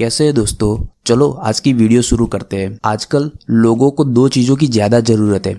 कैसे है दोस्तों। चलो आज की वीडियो शुरू करते हैं। आजकल लोगों को दो चीज़ों की ज़्यादा ज़रूरत है।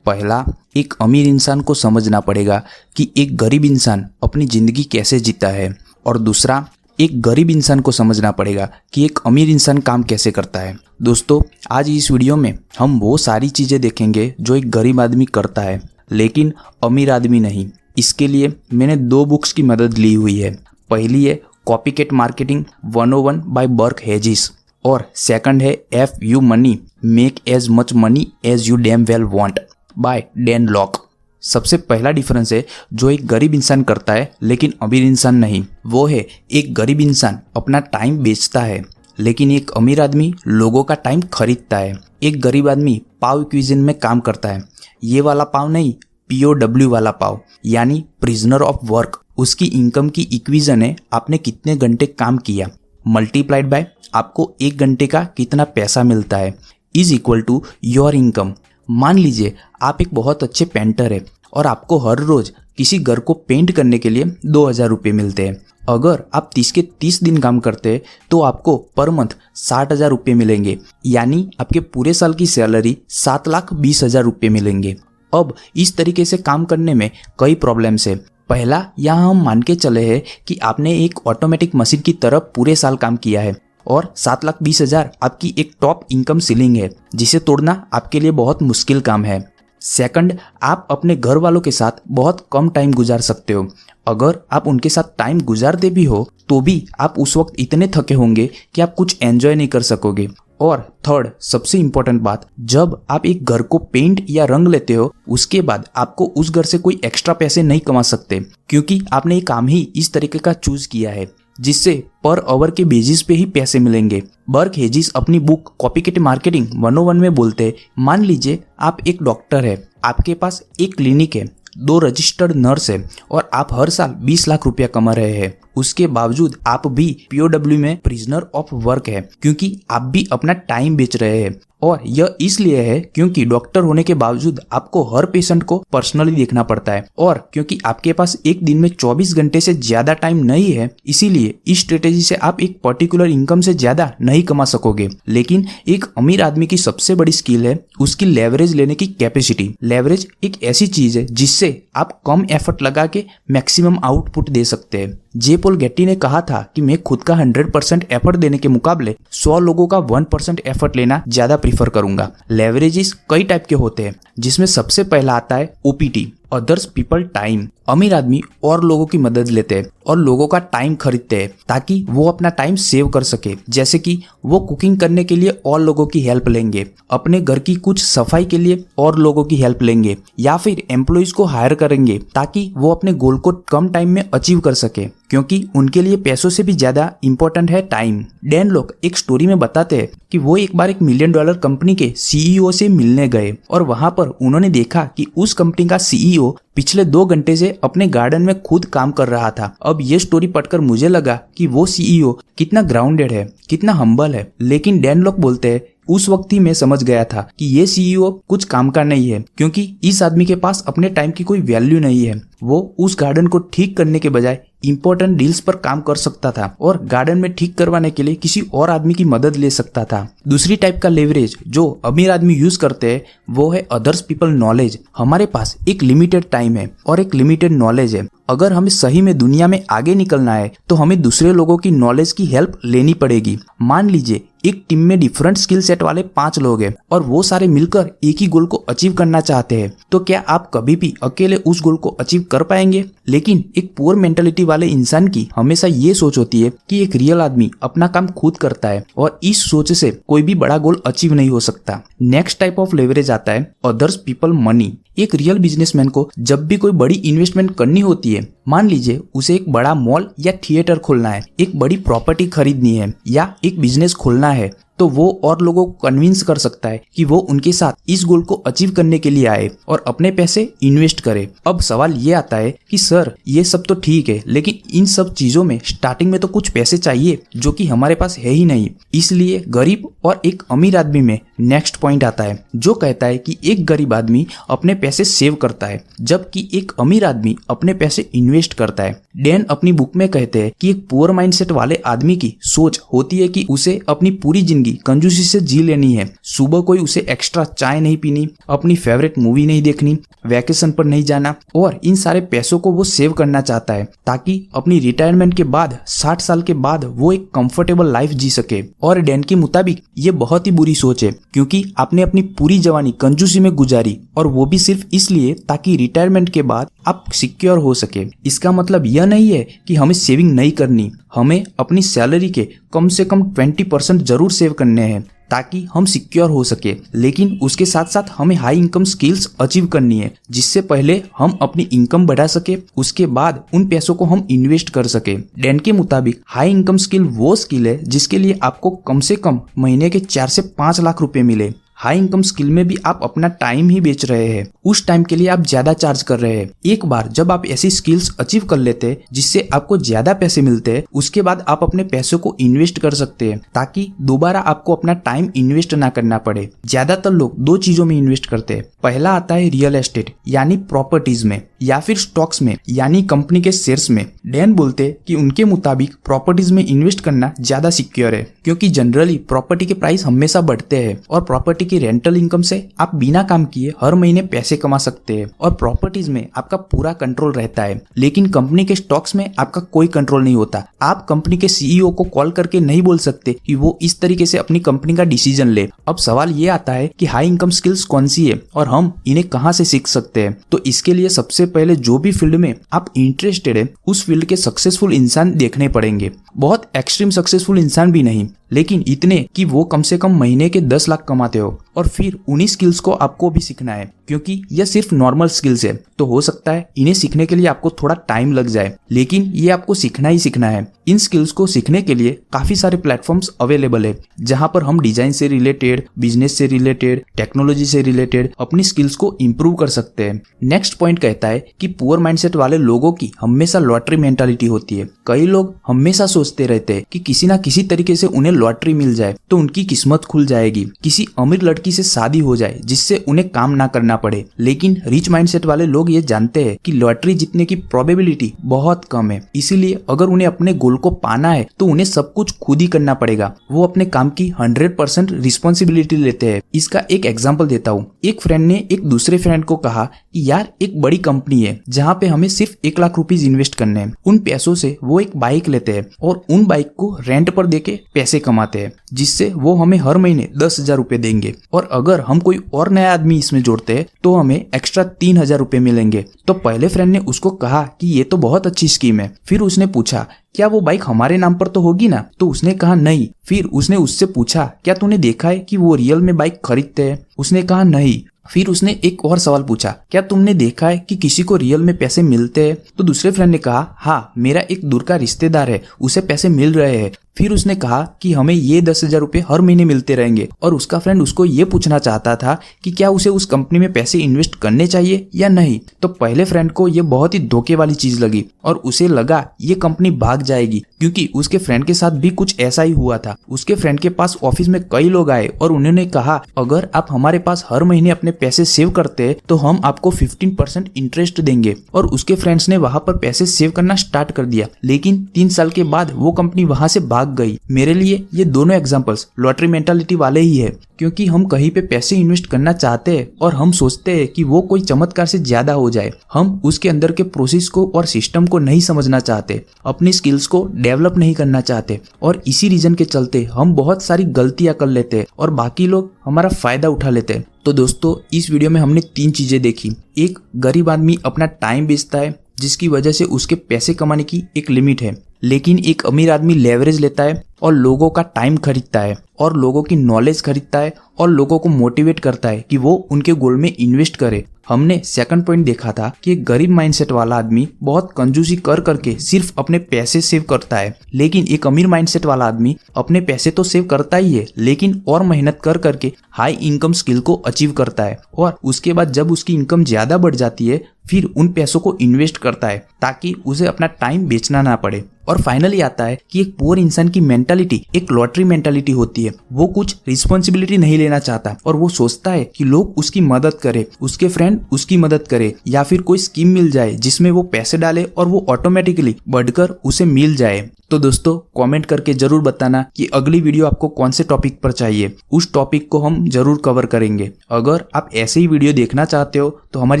पहला, एक अमीर इंसान को समझना पड़ेगा कि एक गरीब इंसान अपनी ज़िंदगी कैसे जीता है, और दूसरा, एक गरीब इंसान को समझना पड़ेगा कि एक अमीर इंसान काम कैसे करता है। दोस्तों, आज इस वीडियो में हम वो सारी चीज़ें देखेंगे जो एक गरीब आदमी करता है लेकिन अमीर आदमी नहीं। इसके लिए मैंने दो बुक्स की मदद ली हुई है। पहली है copycat marketing 101 by Burke Hedges और सेकंड है F U money make as much money as you damn well want by Dan Lok. सबसे पहला डिफरेंस है जो एक गरीब इंसान करता है लेकिन अमीर इंसान नहीं, वो है एक गरीब इंसान अपना टाइम बेचता है लेकिन एक अमीर आदमी लोगों का टाइम खरीदता है। एक गरीब आदमी पाव इक्विजन में काम करता है, ये वाला पाव नहीं, POW वाला पाव, यानी प्रिजनर ऑफ वर्क। उसकी इनकम की इक्विजन है आपने कितने घंटे काम किया मल्टीप्लाइड बाय आपको एक घंटे का कितना पैसा मिलता है is equal to your income. मान लीजिए आप एक बहुत अच्छे पेंटर है और आपको हर रोज किसी घर को पेंट करने के लिए 2000 रुपये मिलते हैं। अगर आप 30 के 30 दिन काम करते हैं तो आपको पर मंथ 60,000 रुपये मिलेंगे, यानी आपके पूरे साल की सैलरी 7,20,000 रुपये मिलेंगे। अब इस तरीके से काम करने में कई प्रॉब्लम्स है। पहला, यहाँ हम मान के चले हैं कि आपने एक ऑटोमेटिक मशीन की तरह पूरे साल काम किया है और 7,20,000 आपकी एक टॉप इनकम सीलिंग है जिसे तोड़ना आपके लिए बहुत मुश्किल काम है। सेकंड, आप अपने घर वालों के साथ बहुत कम टाइम गुजार सकते हो। अगर आप उनके साथ टाइम गुजारते भी हो तो भी आप उस वक्त इतने थके होंगे कि आप कुछ एंजॉय नहीं कर सकोगे। और थर्ड, सबसे इंपॉर्टेंट बात, जब आप एक घर को पेंट या रंग लेते हो उसके बाद आपको उस घर से कोई एक्स्ट्रा पैसे नहीं कमा सकते, क्योंकि आपने ये काम ही इस तरीके का चूज किया है जिससे पर आवर के बेसिस पे ही पैसे मिलेंगे। बर्क हेजिस अपनी बुक कॉपीकैट मार्केटिंग 101 में बोलते हैं, मान लीजिए आप एक डॉक्टर है, आपके पास एक क्लिनिक है, 2 रजिस्टर्ड नर्स है और आप हर साल 20 लाख रुपया कमा रहे हैं। उसके बावजूद आप भी POW में प्रिजनर ऑफ वर्क है, क्योंकि आप भी अपना टाइम बेच रहे हैं। और यह इसलिए है क्योंकि डॉक्टर होने के बावजूद आपको हर पेशेंट को पर्सनली देखना पड़ता है, और क्योंकि आपके पास एक दिन में 24 घंटे से ज्यादा टाइम नहीं है, इसीलिए इस स्ट्रेटेजी से आप एक पर्टिकुलर इनकम से ज्यादा नहीं कमा सकोगे। लेकिन एक अमीर आदमी की सबसे बड़ी स्किल है उसकी लेवरेज लेने की कैपेसिटी। लेवरेज एक ऐसी चीज है जिससे आप कम एफर्ट लगा के मैक्सिमम आउटपुट दे सकते हैं। जे पॉल गेटी ने कहा था कि मैं खुद का 100% एफर्ट देने के मुकाबले 100 लोगों का 1% एफर्ट लेना ज्यादा प्रीफर करूंगा। लेवरेजेस कई टाइप के होते हैं, जिसमें सबसे पहला आता है OPT, अदर्स पीपल टाइम। अमीर आदमी और लोगों की मदद लेते हैं और लोगों का टाइम खरीदते हैं ताकि वो अपना टाइम सेव कर सके। जैसे कि वो कुकिंग करने के लिए और लोगों की हेल्प लेंगे, अपने घर की कुछ सफाई के लिए और लोगों की हेल्प लेंगे, या फिर एम्प्लॉइज को हायर करेंगे ताकि वो अपने गोल को कम टाइम में अचीव कर सके, क्योंकि उनके लिए पैसों से भी ज्यादा इंपॉर्टेंट है टाइम। डैन लॉक एक स्टोरी में बताते हैं कि वो एक बार एक $1 मिलियन कंपनी के CEO से मिलने गए और वहां पर उन्होंने देखा कि उस कंपनी का CEO पिछले 2 घंटे से अपने गार्डन में खुद काम कर रहा था। अब ये स्टोरी पढ़कर मुझे लगा कि वो CEO कितना ग्राउंडेड है, कितना हम्बल है। लेकिन डैन लॉक बोलते हैं उस वक्त ही मैं समझ गया था कि ये CEO कुछ काम का नहीं है, क्योंकि इस आदमी के पास अपने टाइम की कोई वैल्यू नहीं है। वो उस गार्डन को ठीक करने के बजाय इंपॉर्टेंट डील्स पर काम कर सकता था और गार्डन में ठीक करवाने के लिए किसी और आदमी की मदद ले सकता था। दूसरी टाइप का लेवरेज जो अमीर आदमी यूज करते हैं वो है अदर्स पीपल नॉलेज। हमारे पास एक लिमिटेड टाइम है और एक लिमिटेड नॉलेज है। अगर हमें सही में दुनिया में आगे निकलना है तो हमें दूसरे लोगों की नॉलेज की हेल्प लेनी पड़ेगी। मान लीजिए एक टीम में डिफरेंट स्किल सेट वाले 5 लोग हैं और वो सारे मिलकर एक ही गोल को अचीव करना चाहते हैं, तो क्या आप कभी भी अकेले उस गोल को अचीव कर पाएंगे? लेकिन एक पुअर मेंटालिटी वाले इंसान की हमेशा ये सोच होती है कि एक रियल आदमी अपना काम खुद करता है और इस सोच से कोई भी बड़ा गोल अचीव नहीं हो सकता। नेक्स्ट टाइप ऑफ लेवरेज आता है अदर्स पीपल मनी। एक रियल बिजनेसमैन को जब भी कोई बड़ी इन्वेस्टमेंट करनी होती है, मान लीजिए उसे एक बड़ा मॉल या थिएटर खोलना है, एक बड़ी प्रॉपर्टी खरीदनी है या एक बिजनेस खोलना है, तो वो और लोगों को कन्विंस कर सकता है कि वो उनके साथ इस गोल को अचीव करने के लिए आए और अपने पैसे इन्वेस्ट करे। अब सवाल ये आता है कि सर ये सब तो ठीक है, लेकिन इन सब चीजों में स्टार्टिंग में तो कुछ पैसे चाहिए जो कि हमारे पास है ही नहीं। इसलिए गरीब और एक अमीर आदमी में नेक्स्ट पॉइंट आता है जो कहता है कि एक गरीब आदमी अपने पैसे सेव करता है जबकि एक अमीर आदमी अपने पैसे इन्वेस्ट करता है। डैन अपनी बुक में कहते हैं कि एक पुअर माइंडसेट वाले आदमी की सोच होती है कि उसे अपनी पूरी जिंदगी कंजूसी से जी लेनी है। सुबह कोई उसे एक्स्ट्रा चाय नहीं पीनी, अपनी फेवरेट मूवी नहीं देखनी, वैकेशन पर नहीं जाना, और इन सारे पैसों को वो सेव करना चाहता है ताकि अपनी रिटायरमेंट के बाद 60 साल के बाद वो एक कंफर्टेबल लाइफ जी सके। और डैन के मुताबिक ये बहुत ही बुरी सोच है क्योंकि आपने अपनी पूरी जवानी कंजूसी में गुजारी, और वो भी सिर्फ इसलिए ताकि रिटायरमेंट के बाद आप सिक्योर हो सके। इसका मतलब यह नहीं है कि हमें सेविंग नहीं करनी, हमें अपनी सैलरी के कम से कम 20% जरूर सेव करने हैं ताकि हम सिक्योर हो सके, लेकिन उसके साथ साथ हमें हाई इनकम स्किल्स अचीव करनी है जिससे पहले हम अपनी इनकम बढ़ा सके, उसके बाद उन पैसों को हम इन्वेस्ट कर सके। डैन के मुताबिक हाई इनकम स्किल वो स्किल है जिसके लिए आपको कम से कम महीने के 4 से 5 लाख रुपए मिले। हाई इनकम स्किल में भी आप अपना टाइम ही बेच रहे हैं, उस टाइम के लिए आप ज्यादा चार्ज कर रहे हैं। एक बार जब आप ऐसी स्किल्स अचीव कर लेते हैं जिससे आपको ज्यादा पैसे मिलते हैं, उसके बाद आप अपने पैसों को इन्वेस्ट कर सकते हैं ताकि दोबारा आपको अपना टाइम इन्वेस्ट ना करना पड़े। ज्यादातर लोग 2 चीजों में इन्वेस्ट करते हैं। पहला आता है रियल एस्टेट यानी प्रॉपर्टीज में, या फिर स्टॉक्स में यानी कंपनी के शेयर्स में। डैन बोलते हैं कि उनके मुताबिक प्रॉपर्टीज में इन्वेस्ट करना ज्यादा सिक्योर है क्योंकि जनरली प्रॉपर्टी के प्राइस हमेशा बढ़ते हैं और प्रॉपर्टी की रेंटल इनकम से आप बिना काम किए हर महीने पैसे कमा सकते हैं और प्रॉपर्टीज में आपका पूरा कंट्रोल रहता है। लेकिन कंपनी के स्टॉक्स में आपका कोई कंट्रोल नहीं होता। आप कंपनी के सीईओ को कॉल करके नहीं बोल सकते कि वो इस तरीके से अपनी कंपनी का डिसीजन ले। अब सवाल ये आता है कि हाई इनकम स्किल्स कौन सी है और हम इन्हें कहां से सीख सकते हैं। तो इसके लिए सबसे पहले जो भी फील्ड में आप इंटरेस्टेड है उस फील्ड के सक्सेसफुल इंसान देखने पड़ेंगे। बहुत एक्सट्रीम सक्सेसफुल इंसान भी नहीं, लेकिन इतने कि वो कम से कम महीने के 10 लाख कमाते हो, और फिर उन्हीं स्किल्स को आपको भी सीखना है क्योंकि यह सिर्फ नॉर्मल स्किल्स है। तो हो सकता है इन्हें सीखने के लिए आपको थोड़ा टाइम लग जाए, लेकिन ये आपको सीखना ही सीखना है। इन स्किल्स को सीखने के लिए काफी सारे प्लेटफॉर्म्स अवेलेबल है जहां पर हम डिजाइन से रिलेटेड, बिजनेस से रिलेटेड, टेक्नोलॉजी से रिलेटेड अपनी स्किल्स को इंप्रूव कर सकते हैं। नेक्स्ट पॉइंट कहता है कि पुअर माइंडसेट वाले लोगों की हमेशा लॉटरी मेंटालिटी होती है। कई लोग हमेशा सोचते रहते हैं कि किसी ना किसी तरीके से उन्हें लॉटरी मिल जाए तो उनकी किस्मत खुल जाएगी, किसी अमीर लड़की से शादी हो जाए जिससे उन्हें काम ना करना पड़े। लेकिन रिच माइंडसेट वाले लोग ये जानते हैं कि लॉटरी जीतने की प्रोबेबिलिटी बहुत कम है, इसीलिए अगर उन्हें अपने गोल को पाना है तो उन्हें सब कुछ खुद ही करना पड़ेगा। वो अपने काम की 100% रिस्पॉन्सिबिलिटी लेते हैं। इसका एक एग्जांपल देता हूँ। एक फ्रेंड ने एक दूसरे फ्रेंड को कहा कि यार एक बड़ी कंपनी है जहाँ पे हमें सिर्फ 1 लाख रुपीज इन्वेस्ट करने हैं। उन पैसों से वो एक बाइक लेते हैं और उन बाइक को रेंट पर देके पैसे कमाते हैं जिससे वो हमें हर महीने 10,000 रुपए देंगे, और अगर हम कोई और नया आदमी इसमें जोड़ते हैं तो हमें एक्स्ट्रा 3,000 रुपए मिलेंगे। तो पहले फ्रेंड ने उसको कहा कि ये तो बहुत अच्छी स्कीम है। फिर उसने पूछा क्या वो बाइक हमारे नाम पर तो होगी ना? तो उसने कहा नहीं। फिर उसने उससे पूछा क्या तूने देखा है कि वो रियल में बाइक खरीदते हैं? उसने कहा नहीं। फिर उसने एक और सवाल पूछा क्या तुमने देखा है कि किसी को रियल में पैसे मिलते हैं? तो दूसरे फ्रेंड ने कहा हाँ, मेरा एक दूर का रिश्तेदार है, उसे पैसे मिल रहे हैं। फिर उसने कहा कि हमें ये 10,000 रुपए हर महीने मिलते रहेंगे, और उसका फ्रेंड उसको ये पूछना चाहता था कि क्या उसे उस कंपनी में पैसे इन्वेस्ट करने चाहिए या नहीं। तो पहले फ्रेंड को ये बहुत ही धोखे वाली चीज लगी और उसे लगा ये कंपनी भाग जाएगी क्योंकि उसके फ्रेंड के साथ भी कुछ ऐसा ही हुआ था। उसके फ्रेंड के पास ऑफिस में कई लोग आए और उन्होंने कहा अगर आप हमारे पास हर महीने अपने पैसे सेव करते तो हम आपको 15% इंटरेस्ट देंगे, और उसके फ्रेंड्स ने वहां पर पैसे सेव करना स्टार्ट कर दिया। लेकिन 3 साल के बाद वो कंपनी वहां से भाग गई। मेरे लिए ये दोनों एग्जांपल्स लॉटरी मेंटालिटी वाले ही है क्योंकि हम कहीं पे पैसे इन्वेस्ट करना चाहते हैं और हम सोचते हैं कि वो कोई चमत्कार से ज्यादा हो जाए। हम उसके अंदर के प्रोसेस को और सिस्टम को नहीं समझना चाहते, अपनी स्किल्स को डेवलप नहीं करना चाहते, और इसी रीजन के चलते हम बहुत सारी गलतियां कर लेते हैं और बाकी लोग हमारा फायदा उठा लेते हैं। तो दोस्तों इस वीडियो में हमने 3 चीजें देखी। एक, गरीब आदमी अपना टाइम बेचता है जिसकी वजह से उसके पैसे कमाने की एक लिमिट है, लेकिन एक अमीर आदमी लेवरेज लेता है और लोगों का टाइम खरीदता है और लोगों की नॉलेज खरीदता है और लोगों को मोटिवेट करता है कि वो उनके गोल में इन्वेस्ट करे। हमने सेकंड पॉइंट देखा था कि एक गरीब माइंडसेट वाला आदमी बहुत कंजूसी कर करके सिर्फ अपने पैसे सेव करता है, लेकिन एक अमीर माइंडसेट वाला आदमी अपने पैसे तो सेव करता ही है लेकिन और मेहनत कर करके हाई इनकम स्किल को अचीव करता है और उसके बाद जब उसकी इनकम ज्यादा बढ़ जाती है फिर उन पैसों को इन्वेस्ट करता है ताकि उसे अपना टाइम बेचना ना पड़े। और फाइनली आता है कि एक पुअर इंसान की मेंटालिटी एक लॉटरी मेंटालिटी होती है। वो कुछ रिस्पॉन्सिबिलिटी नहीं लेना चाहता और वो सोचता है कि लोग उसकी मदद करे, उसके फ्रेंड उसकी मदद करे या फिर कोई स्कीम मिल जाए जिसमें वो पैसे डाले और वो ऑटोमेटिकली बढ़कर उसे मिल जाए। तो दोस्तों कमेंट करके जरूर बताना कि अगली वीडियो आपको कौन से टॉपिक पर चाहिए, उस टॉपिक को हम जरूर कवर करेंगे। अगर आप ऐसे ही वीडियो देखना चाहते हो तो हमारे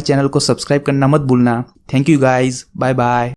चैनल को सब्सक्राइब करना मत भूलना। Thank you guys, bye bye.